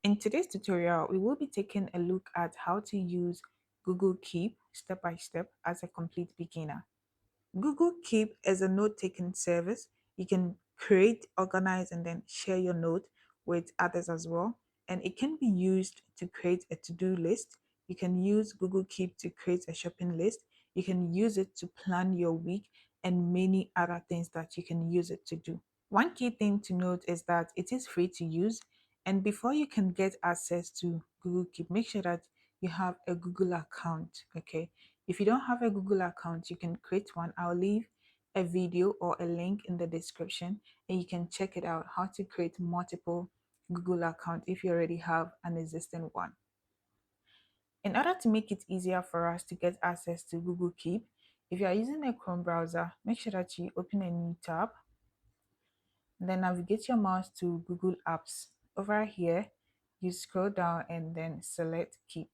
In today's tutorial, we will be taking a look at how to use Google Keep step by step as a complete beginner. Google Keep is a note-taking service. You can create, organize, and then share your note with others as well. And it can be used to create a to-do list. You can use Google Keep to create a shopping list. You can use it to plan your week and many other things that you can use it to do. One key thing to note is that it is free to use, and before you can get access to Google Keep, make sure that you have a Google account. Okay, if you don't have a Google account, you can create one. I'll leave a video or a link in the description, and you can check it out how to create multiple Google accounts if you already have an existing one. In order to make it easier for us to get access to Google Keep, if you are using a Chrome browser, make sure that you open a new tab. Then navigate your mouse to Google Apps. Over here, you scroll down and then select Keep.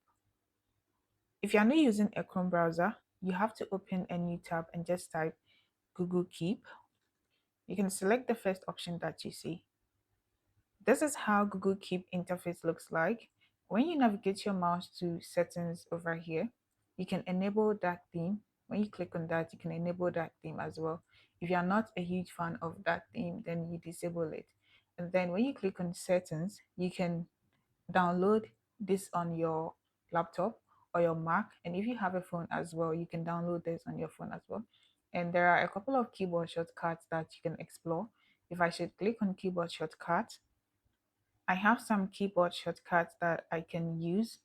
If you are not using a Chrome browser, you have to open a new tab and just type Google Keep. You can select the first option that you see. This is how Google Keep interface looks like. When you navigate your mouse to settings over here, you can enable that theme. When you click on that, you can enable that theme as well. If you are not a huge fan of that theme, then you disable it. And then when you click on settings, you can download this on your laptop or your Mac. And if you have a phone as well, you can download this on your phone as well. And there are a couple of keyboard shortcuts that you can explore. If I should click on keyboard shortcuts, I have some keyboard shortcuts that I can use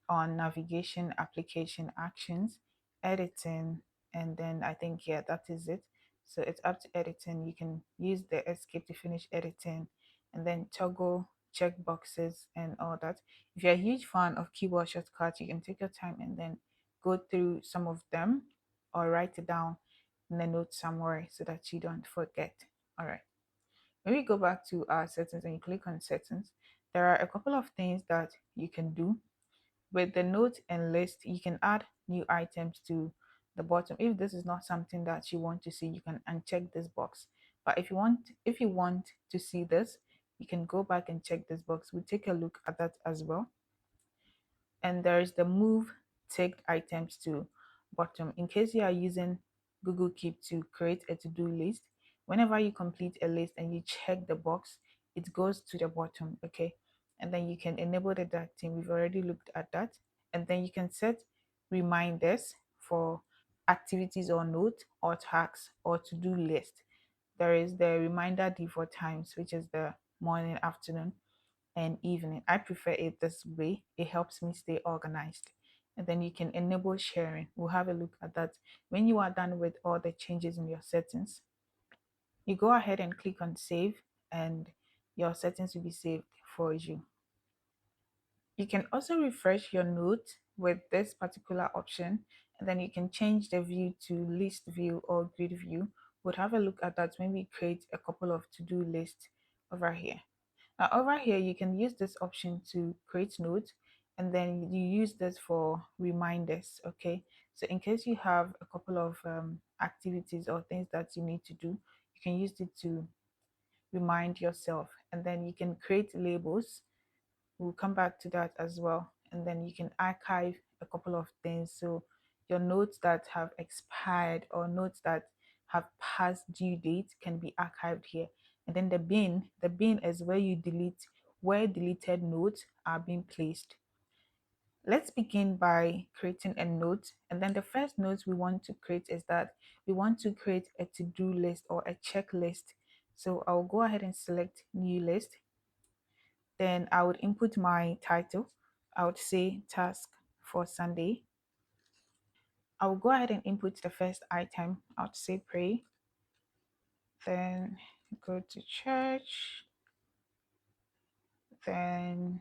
on navigation, application, actions, editing, and then I think, yeah, that is it. So it's up to editing. You can use the escape to finish editing and then toggle check boxes and all that. If you're a huge fan of keyboard shortcuts, you can take your time and then go through some of them or write it down in a note somewhere so that you don't forget. All right. When we go back to our settings and you click on settings, there are a couple of things that you can do. With the note and list, you can add new items to the bottom. If this is not something that you want to see, you can uncheck this box. But if you want to see this, you can go back and check this box. We'll take a look at that as well. And there is the move ticked items to bottom. In case you are using Google Keep to create a to-do list, whenever you complete a list and you check the box, it goes to the bottom. Okay, and then you can enable the dark theme. We've already looked at that. And then you can set reminders for activities or note or tasks or to-do list. There is the reminder default times, which is the morning, afternoon, and evening. I prefer it this way. It helps me stay organized. And then you can enable sharing. We'll have a look at that. When you are done with all the changes in your settings, you go ahead and click on save, and your settings will be saved for you. You can also refresh your note with this particular option, and then you can change the view to list view or grid view. We'll have a look at that when we create a couple of to-do lists over here. Now over here, you can use this option to create notes, and then you use this for reminders. Okay, so in case you have a couple of activities or things that you need to do, you can use it to remind yourself, and then you can create labels. We'll come back to that as well. And then you can archive a couple of things. So your notes that have expired or notes that have past due date can be archived here. And then the bin is where you delete, where deleted notes are being placed. Let's begin by creating a note. And then the first note we want to create is that we want to create a to-do list or a checklist. So I'll go ahead and select new list. Then I would input my title. I would say task for Sunday. I will go ahead and input the first item. I would say pray. Then go to church. Then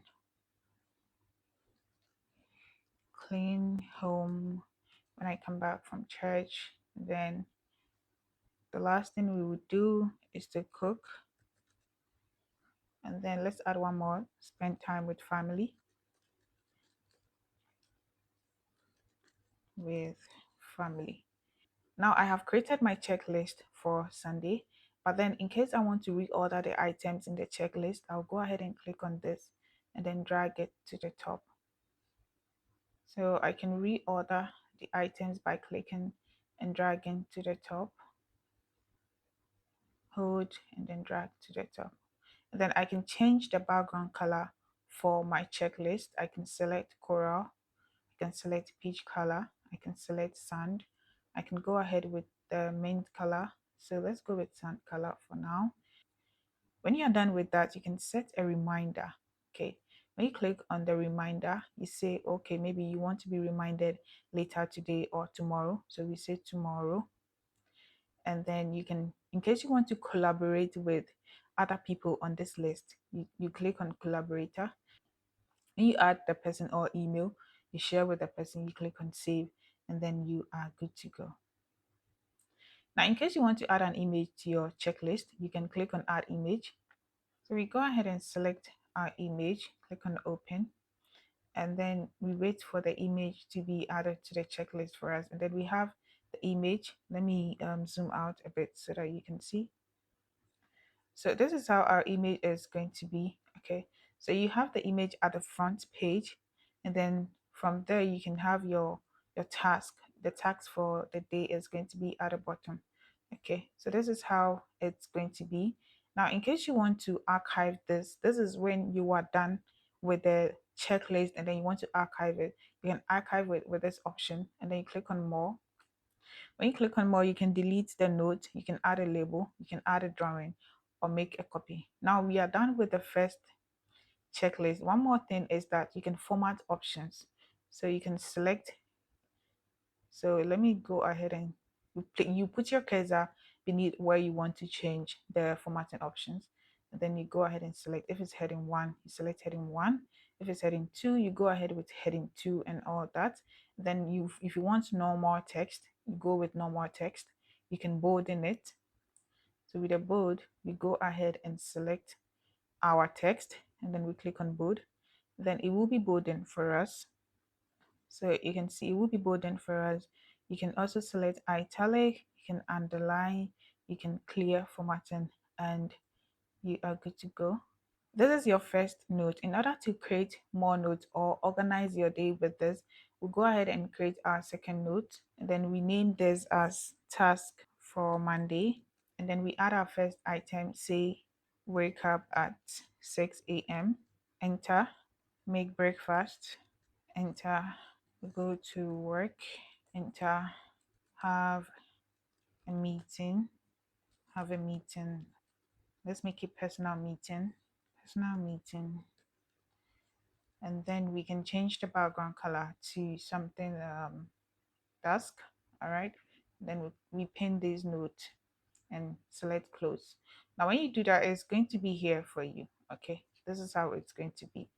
clean home when I come back from church. Then the last thing we would do is to cook. And then let's add one more, spend time with family. With family. Now I have created my checklist for Sunday, but then in case I want to reorder the items in the checklist, I'll go ahead and click on this. and then drag it to the top. So I can reorder the items by clicking and dragging to the top, hold and then drag to the top. And then I can change the background color for my checklist. I can select coral, I can select peach color, I can select sand. I can go ahead with the mint color. So let's go with sand color for now. When you're done with that, you can set a reminder. Okay. When you click on the reminder, you say, okay, maybe you want to be reminded later today or tomorrow. So we say tomorrow. And then you can, in case you want to collaborate with other people on this list, you click on collaborator. When you add the person or email, you share with the person, you click on save, and then you are good to go. Now, in case you want to add an image to your checklist, you can click on add image. So we go ahead and select our image, click on open, and then we wait for the image to be added to the checklist for us. And then we have the image. Let me zoom out a bit so that you can see. So this is how our image is going to be. Okay, so you have the image at the front page, and then from there you can have your task. The task for the day is going to be at the bottom. Okay, so this is how it's going to be. Now, in case you want to archive this, this is when you are done with the checklist and then you want to archive it. You can archive it with this option, and then you click on more. When you click on more, you can delete the note, you can add a label, you can add a drawing, or make a copy. Now we are done with the first checklist. One more thing is that you can format options. So you can select. So let me go ahead and you put your cursor beneath where you want to change the formatting options. And then you go ahead and select. If it's heading 1, you select heading 1. If it's heading 2, you go ahead with heading 2 and all that. Then if you want normal text, you go with normal text. You can bold in it. So with a bold, we go ahead and select our text, and then we click on bold. Then it will be bolding for us. So you can see it will be bolding for us. You can also select italic, you can underline, you can clear formatting, and you are good to go. This is your first note. In order to create more notes or organize your day with this, we'll go ahead and create our second note. And then we name this as task for Monday. And then we add our first item, say wake up at 6 a.m. Enter, make breakfast, enter, go to work, enter, have a meeting, have a meeting. Let's make it personal meeting. And then we can change the background color to something dusk. All right. Then we pin this note and select close. Now when you do that, it's going to be here for you. Okay, this is how it's going to be.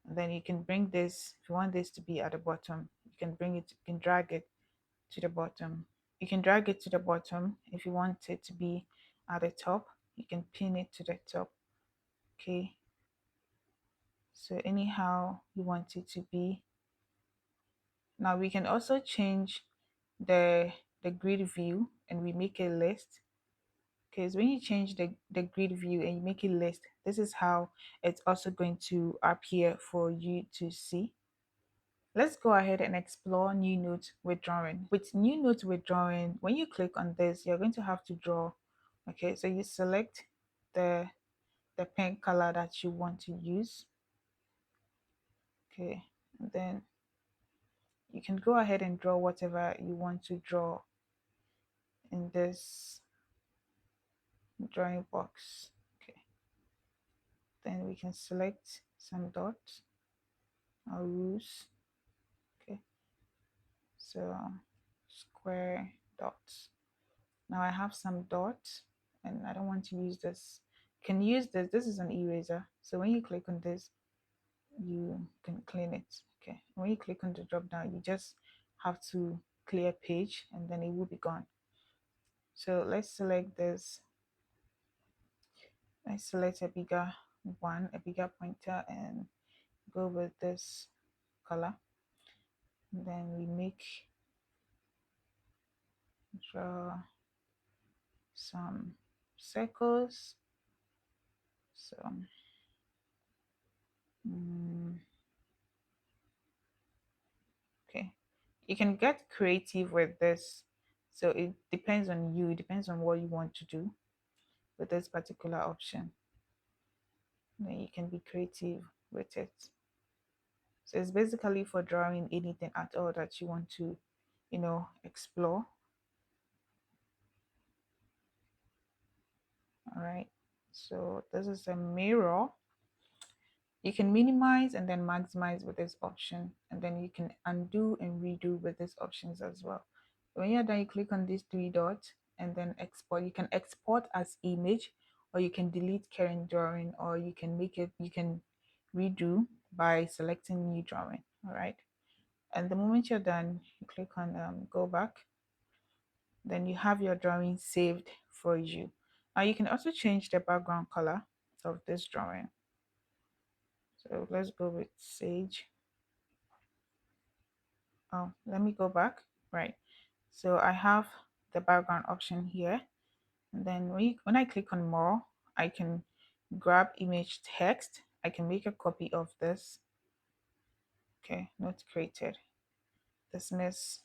And then you can bring this, if you want this to be at the bottom, you can bring it, you can drag it to the bottom. You can drag it to the bottom. If you want it to be at the top, you can pin it to the top. Okay, so anyhow you want it to be. Now we can also change the grid view and we make a list, because when you change the grid view and you make a list, this is how it's also going to appear for you to see. Let's go ahead and explore new note withdrawing. With new note withdrawing, when you click on this, you're going to have to draw. Okay, so you select the pen color that you want to use. Okay, and then you can go ahead and draw whatever you want to draw in this drawing box. Okay, then we can select some dots or rules. Okay, so square dots. Now I have some dots and I don't want to use this. You can use this. This is an eraser. So when you click on this, you can clean it. Okay. When you click on the drop down, you just have to clear page and then it will be gone. So let's select this. Let's select a bigger one, a bigger pointer, and go with this color. And then we draw some circles. So Mm, okay. You can get creative with this. So it depends on you, it depends on what you want to do with this particular option. Then you can be creative with it. So it's basically for drawing anything at all that you want to, explore. All right. So this is a mirror. You can minimize and then maximize with this option, and then you can undo and redo with these options as well. When you're done, you click on these three dots and then export. You can export as image, or you can delete current drawing, or you can redo by selecting new drawing. All right. And the moment you're done, you click on go back, then you have your drawing saved for you. Now you can also change the background color of this drawing. So let's go with sage. Oh, let me go back. Right. So I have the background option here. And then when I click on more, I can grab image text. I can make a copy of this. Okay, note created. Dismiss.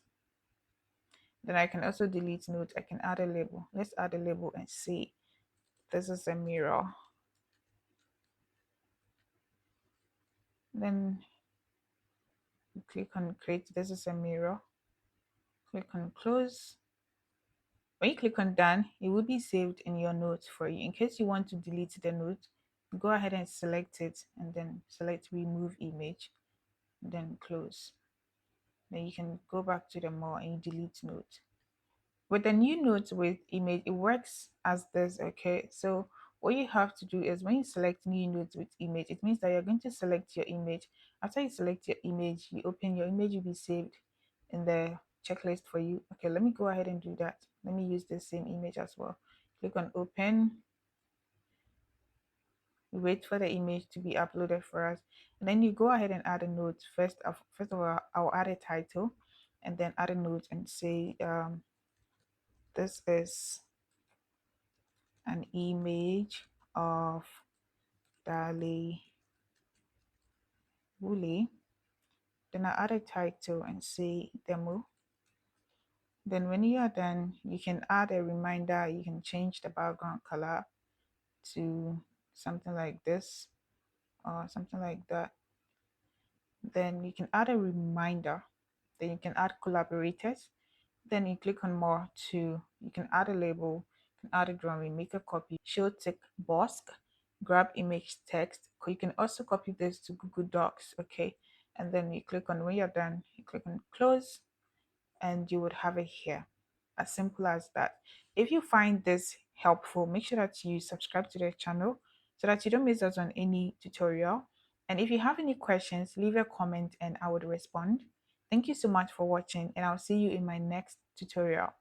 Then I can also delete note. I can add a label. Let's add a label and see. This is a mirror. Then you click on create. This is a mirror. Click on close. When you click on done, it will be saved in your notes for you. In case you want to delete the note, go ahead and select it and then select remove image, then close. Then you can go back to the more and you delete note. With the new notes with image, it works as this, okay? So what you have to do is when you select new notes with image, it means that you're going to select your image. After you select your image, you open your image will be saved in the checklist for you. Okay, let me go ahead and do that. Let me use the same image as well. Click on open. We wait for the image to be uploaded for us, and then you go ahead and add a note. First of all, I'll add a title and then add a note and say this is an image of Darley Woolley. Then I add a title and say demo. Then when you are done, you can add a reminder. You can change the background color to something like this or something like that. Then you can add a reminder. Then you can add collaborators. Then you click on more to, you can add a label, you can add a drawing, make a copy, show tick box, grab image text. You can also copy this to Google Docs, okay? And then you click on, when you're done, you click on close and you would have it here. As simple as that. If you find this helpful, make sure that you subscribe to the channel so that you don't miss out on any tutorial. And if you have any questions, leave a comment and I would respond. Thank you so much for watching, and I'll see you in my next tutorial.